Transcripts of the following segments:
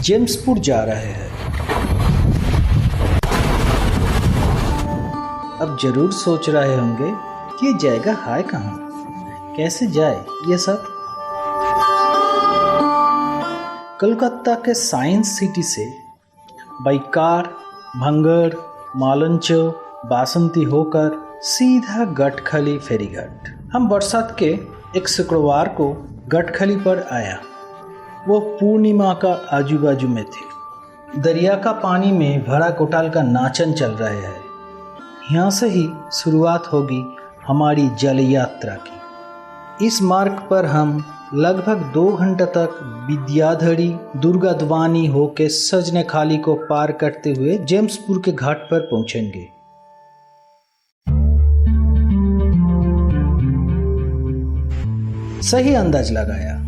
जेम्सपुर जा रहे हैं। अब जरूर सोच रहे होंगे कि ये जगह है कहाँ, कैसे जाए ये सब। कोलकाता के साइंस सिटी से बाई कार भंगर, मालंच, बासंती होकर सीधा गटखली फेरीघाट। हम बरसात के एक शुक्रवार को गटखली पर आया। वो पूर्णिमा का आजू बाजू में थे। दरिया का पानी में भरा कोटाल का नाचन चल रहे है। यहाँ से ही शुरुआत होगी हमारी जल यात्रा की। इस मार्ग पर हम लगभग 2 घंटे तक विद्याधरी दुर्गाध्वानी होके सजने खाली को पार करते हुए जेम्सपुर के घाट पर पहुंचेंगे। सही अंदाज लगाया।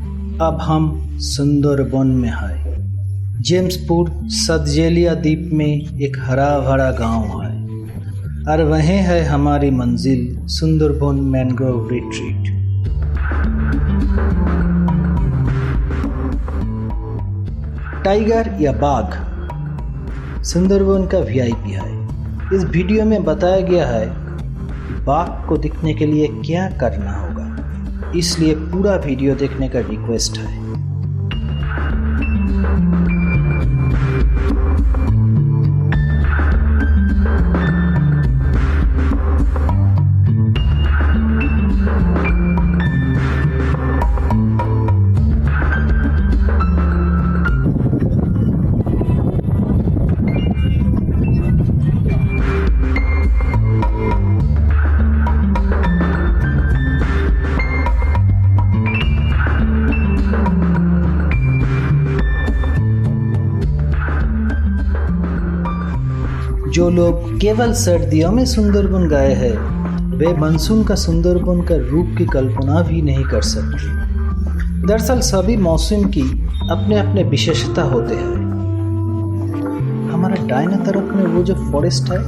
अब हम सुंदरबन में हैं। जेम्सपुर सतजेलिया द्वीप में एक हरा भरा गांव है और वहीं है हमारी मंजिल सुंदरबन मैंग्रोव रिट्रीट। टाइगर या बाघ सुंदरबन का वीआईपी है। इस वीडियो में बताया गया है बाघ को दिखने के लिए क्या करना होगा, इसलिए पूरा वीडियो देखने का रिक्वेस्ट है। जो लोग केवल सर्दियों में सुंदरबन गए हैं वे मानसून का सुंदरबन का रूप की कल्पना भी नहीं कर सकते। दरअसल सभी मौसम की अपने अपने विशेषता होते हैं। हमारा दाहिने तरफ में वो जो फॉरेस्ट है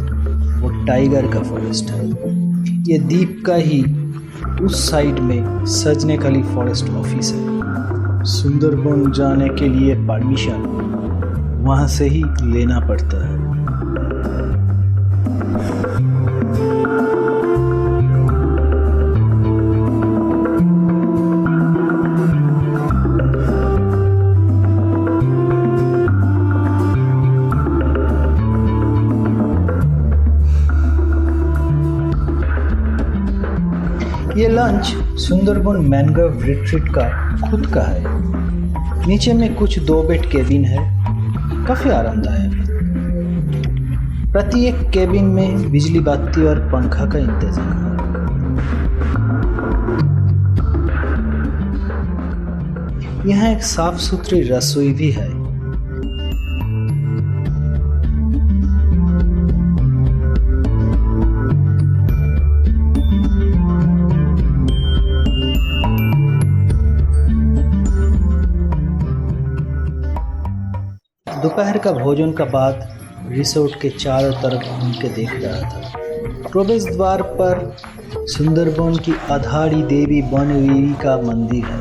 वो टाइगर का फॉरेस्ट है। ये द्वीप का ही उस साइड में सजने खाली फॉरेस्ट ऑफिस है। सुंदरबन जाने के लिए परमिशन वहाँ से ही लेना पड़ता है। ये लंच सुंदरबन मैंग्रोव रिट्रीट का खुद का है। नीचे में कुछ 2 बेड केबिन है, काफ़ी आरामदायक। प्रति एक केबिन में बिजली बत्ती और पंखा का इंतजाम है। यहाँ एक साफ सुथरी रसोई भी है। दोपहर का भोजन का बाद रिसोर्ट के चारों तरफ घूम के देख रहा था। प्रवेश द्वार पर सुंदरबन की आधारी देवी बनवीरी का मंदिर है।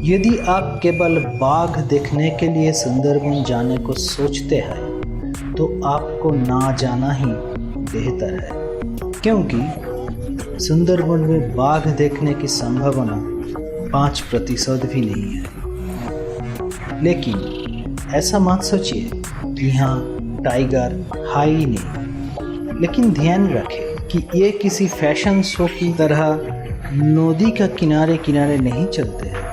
यदि आप केवल बाघ देखने के लिए सुंदरबन जाने को सोचते हैं तो आपको ना जाना ही बेहतर है, क्योंकि सुंदरबन में बाघ देखने की संभावना 5% भी नहीं है। लेकिन ऐसा मत सोचिए कि यहाँ टाइगर है ही नहीं। लेकिन ध्यान रखें कि ये किसी फैशन शो की तरह नदी का किनारे किनारे नहीं चलते हैं।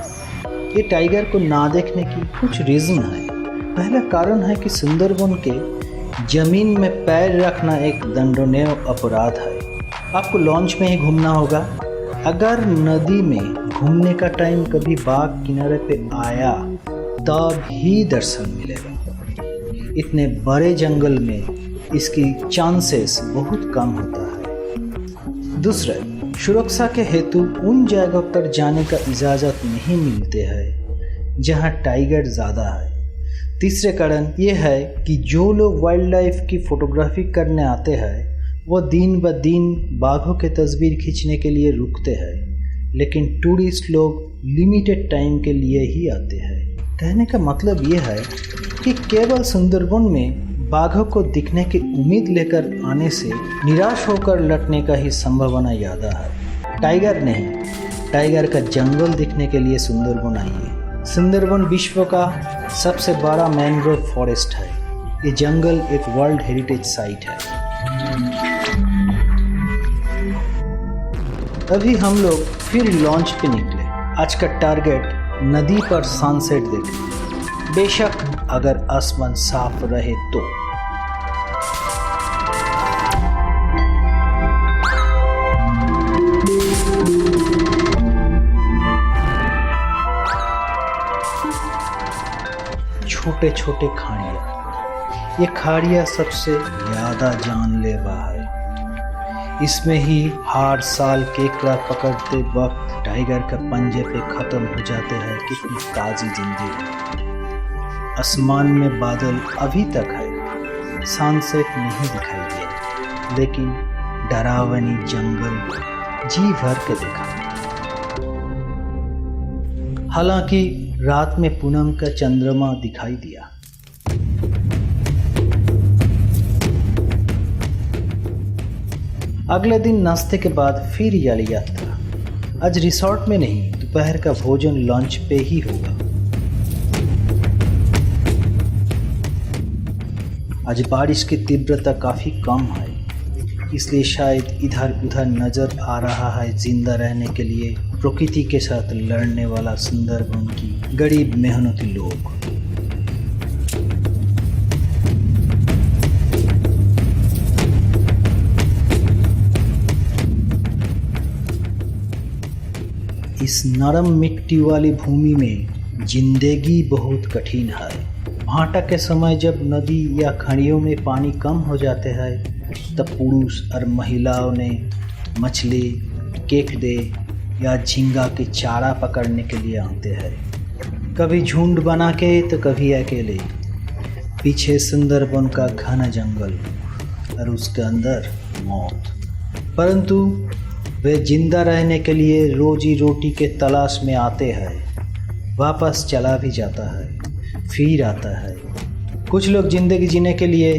ये टाइगर को ना देखने की कुछ रीज़न है। पहला कारण है कि सुंदरबन के जमीन में पैर रखना एक दंडनीय अपराध है। आपको लॉन्च में ही घूमना होगा। अगर नदी में घूमने का टाइम कभी बाघ किनारे पे आया तब ही दर्शन मिलेगा। इतने बड़े जंगल में इसकी चांसेस बहुत कम होता है। दूसरा, सुरक्षा के हेतु उन जगहों पर जाने का इजाज़त नहीं मिलते हैं जहां टाइगर ज़्यादा है। तीसरे कारण ये है कि जो लोग वाइल्ड लाइफ की फ़ोटोग्राफी करने आते हैं वो दिन ब दिन बाघों के तस्वीर खींचने के लिए रुकते हैं, लेकिन टूरिस्ट लोग लिमिटेड टाइम के लिए ही आते हैं। कहने का मतलब ये है कि केवल सुंदरबन में बाघों को दिखने की उम्मीद लेकर आने से निराश होकर लौटने का ही संभावना ज़्यादा है। टाइगर नहीं, टाइगर का जंगल दिखने के लिए सुंदरबन आइए। सुंदरबन विश्व का सबसे बड़ा मैंग्रोव फॉरेस्ट है। ये जंगल एक वर्ल्ड हेरिटेज साइट है। अभी हम लोग फिर लॉन्च पे निकले। आज का टारगेट नदी पर सनसेट देखना, बेशक अगर आसमान साफ रहे तो। छोटे छोटे खाड़िया, ये खाड़िया सबसे ज़्यादा जानलेवा है। इसमें ही हर साल केकड़ा पकड़ते वक्त टाइगर के पंजे पे खत्म हो जाते हैं कितनी ताज़ी जिंदगी। आसमान में बादल अभी तक है, सनसेट नहीं दिखाई दिया, लेकिन डरावनी जंगल जी भर के दिखा। हालांकि रात में पूनम का चंद्रमा दिखाई दिया। अगले दिन नाश्ते के बाद फिर याली यात्रा। आज रिसोर्ट में नहीं, दोपहर का भोजन लॉन्च पे ही होगा। आज बारिश की तीव्रता काफ़ी कम है, इसलिए शायद इधर उधर नज़र आ रहा है जिंदा रहने के लिए प्रकृति के साथ लड़ने वाला सुंदरबन की गरीब मेहनती लोग। इस नरम मिट्टी वाली भूमि में जिंदगी बहुत कठिन है। भाटा के समय जब नदी या खाड़ियों में पानी कम हो जाते हैं, तब पुरुष और महिलाओं ने मछली, केकड़े या झींगा के चारा पकड़ने के लिए आते हैं। कभी झुंड बना के तो कभी अकेले। पीछे सुंदरबन का घना जंगल और उसके अंदर मौत। परंतु वे जिंदा रहने के लिए रोजी रोटी के तलाश में आते हैं। वापस चला भी जाता है, फिर आता है। कुछ लोग जिंदगी जीने के लिए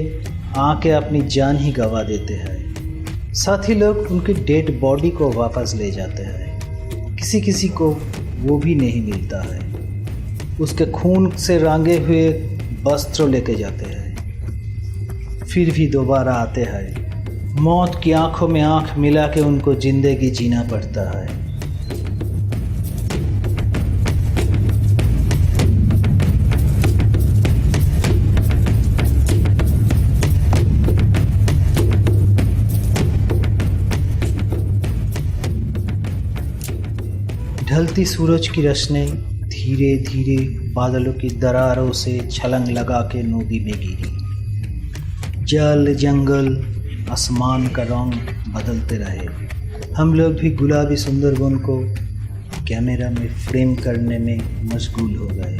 आके अपनी जान ही गंवा देते हैं। साथ ही लोग उनकी डेड बॉडी को वापस ले जाते हैं। किसी किसी को वो भी नहीं मिलता है। उसके खून से रंगे हुए वस्त्र लेके जाते हैं, फिर भी दोबारा आते हैं। मौत की आंखों में आंख मिला के उनको जिंदगी जीना पड़ता है। ढलती सूरज की रोशनी धीरे धीरे बादलों की दरारों से छलंग लगा के नदी में गिरी। जल, जंगल, आसमान का रंग बदलते रहे। हम लोग भी गुलाबी सुंदरबन को कैमरा में फ्रेम करने में मशगूल हो गए।